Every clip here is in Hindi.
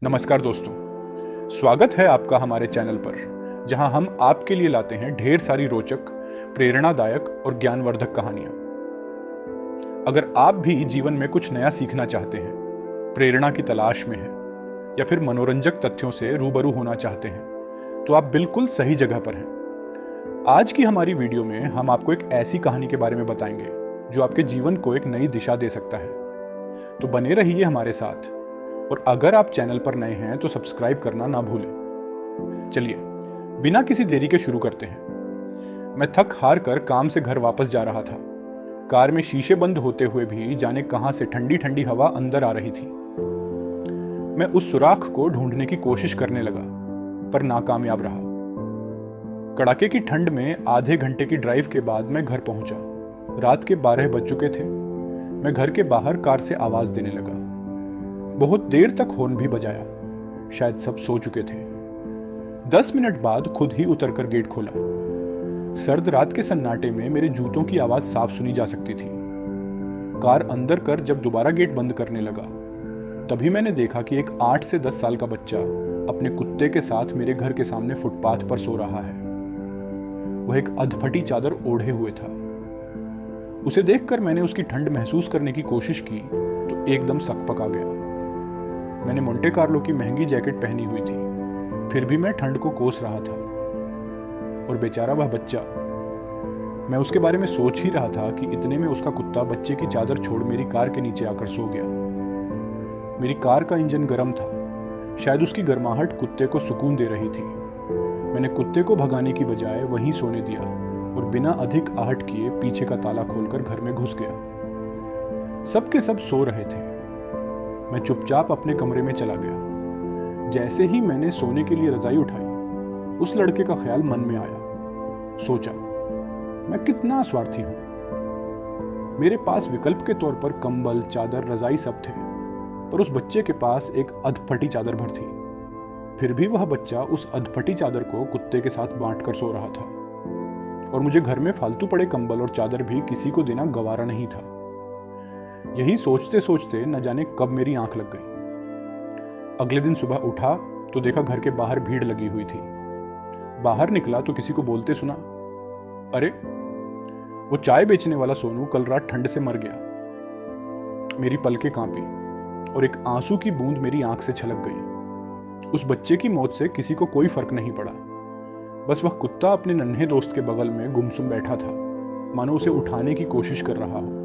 नमस्कार दोस्तों, स्वागत है आपका हमारे चैनल पर, जहां हम आपके लिए लाते हैं ढेर सारी रोचक, प्रेरणादायक और ज्ञानवर्धक कहानियां। अगर आप भी जीवन में कुछ नया सीखना चाहते हैं, प्रेरणा की तलाश में हैं या फिर मनोरंजक तथ्यों से रूबरू होना चाहते हैं, तो आप बिल्कुल सही जगह पर हैं। आज की हमारी वीडियो में हम आपको एक ऐसी कहानी के बारे में बताएंगे जो आपके जीवन को एक नई दिशा दे सकता है। तो बने रहिए हमारे साथ, और अगर आप चैनल पर नए हैं तो सब्सक्राइब करना ना भूलें। चलिए बिना किसी देरी के शुरू करते हैं। मैं थक हार कर काम से घर वापस जा रहा था। कार में शीशे बंद होते हुए भी जाने कहां से ठंडी ठंडी हवा अंदर आ रही थी। मैं उस सुराख को ढूंढने की कोशिश करने लगा, पर नाकामयाब रहा। कड़ाके की ठंड में आधे घंटे की ड्राइव के बाद मैं घर पहुंचा। रात के 12 बज चुके थे। मैं घर के बाहर कार से आवाज देने लगा। बहुत देर तक हॉर्न भी बजाया। शायद सब सो चुके थे। 10 मिनट बाद खुद ही उतरकर गेट खोला। सर्द रात के सन्नाटे में मेरे जूतों की आवाज साफ सुनी जा सकती थी। कार अंदर कर जब दोबारा गेट बंद करने लगा, तभी मैंने देखा कि एक 8 से 10 साल का बच्चा अपने कुत्ते के साथ मेरे घर के सामने फुटपाथ पर सो रहा है। वह एक अधफटी चादर ओढ़े हुए था। उसे देखकर मैंने उसकी ठंड महसूस करने की कोशिश की तो एकदम सकपका गया। मैंने मोंटे कार्लो की महंगी जैकेट पहनी हुई थी, फिर भी मैं ठंड को कोस रहा था। और बेचारा वह बच्चा, मैं उसके बारे में सोच ही रहा था कि इतने में उसका कुत्ता बच्चे की चादर छोड़ मेरी कार के नीचे आकर सो गया। मेरी कार का इंजन गर्म था। शायद उसकी गर्माहट कुत्ते को सुकून दे रही थी। मैंने कुत्ते को भगाने की बजाय वहीं सोने दिया और बिना अधिक आहट किए पीछे का ताला खोलकर घर में घुस गया। सब के सब सो रहे थे। मैं चुपचाप अपने कमरे में चला गया। जैसे ही मैंने सोने के लिए रजाई उठाई, उस लड़के का ख्याल मन में आया। सोचा, मैं कितना स्वार्थी हूं। मेरे पास विकल्प के तौर पर कंबल, चादर, रजाई सब थे, पर उस बच्चे के पास एक अधफटी चादर भर थी। फिर भी वह बच्चा उस अधफटी चादर को कुत्ते के साथ बांटकर सो रहा था, और मुझे घर में फालतू पड़े कंबल और चादर भी किसी को देना गवारा नहीं था। यही सोचते सोचते न जाने कब मेरी आंख लग गई। अगले दिन सुबह उठा तो देखा घर के बाहर भीड़ लगी हुई थी। बाहर निकला तो किसी को बोलते सुना, अरे वो चाय बेचने वाला सोनू कल रात ठंड से मर गया। मेरी पलकें कांपी और एक आंसू की बूंद मेरी आंख से छलक गई। उस बच्चे की मौत से किसी को कोई फर्क नहीं पड़ा। बस वह कुत्ता अपने नन्हे दोस्त के बगल में गुमसुम बैठा था, मानो उसे उठाने की कोशिश कर रहा हो।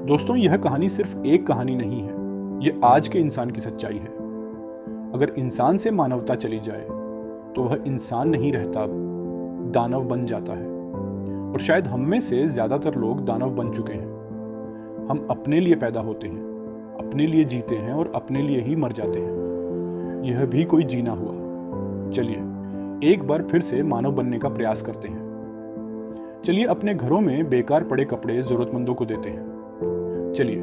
दोस्तों, यह कहानी सिर्फ एक कहानी नहीं है, यह आज के इंसान की सच्चाई है। अगर इंसान से मानवता चली जाए तो वह इंसान नहीं रहता, दानव बन जाता है। और शायद हम में से ज्यादातर लोग दानव बन चुके हैं। हम अपने लिए पैदा होते हैं, अपने लिए जीते हैं और अपने लिए ही मर जाते हैं। यह भी कोई जीना हुआ। चलिए एक बार फिर से मानव बनने का प्रयास करते हैं। चलिए अपने घरों में बेकार पड़े कपड़े जरूरतमंदों को देते हैं। चलिए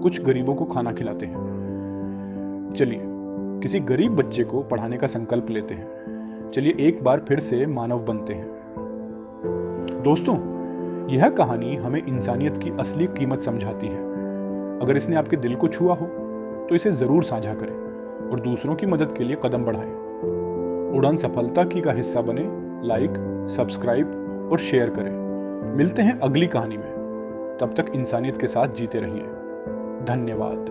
कुछ गरीबों को खाना खिलाते हैं। चलिए किसी गरीब बच्चे को पढ़ाने का संकल्प लेते हैं। चलिए एक बार फिर से मानव बनते हैं। दोस्तों, यह कहानी हमें इंसानियत की असली कीमत समझाती है। अगर इसने आपके दिल को छुआ हो तो इसे जरूर साझा करें और दूसरों की मदद के लिए कदम बढ़ाएं। उड़ान सफलता की का हिस्सा बने। लाइक, सब्सक्राइब और शेयर करें। मिलते हैं अगली कहानी में। तब तक इंसानियत के साथ जीते रहिए। धन्यवाद।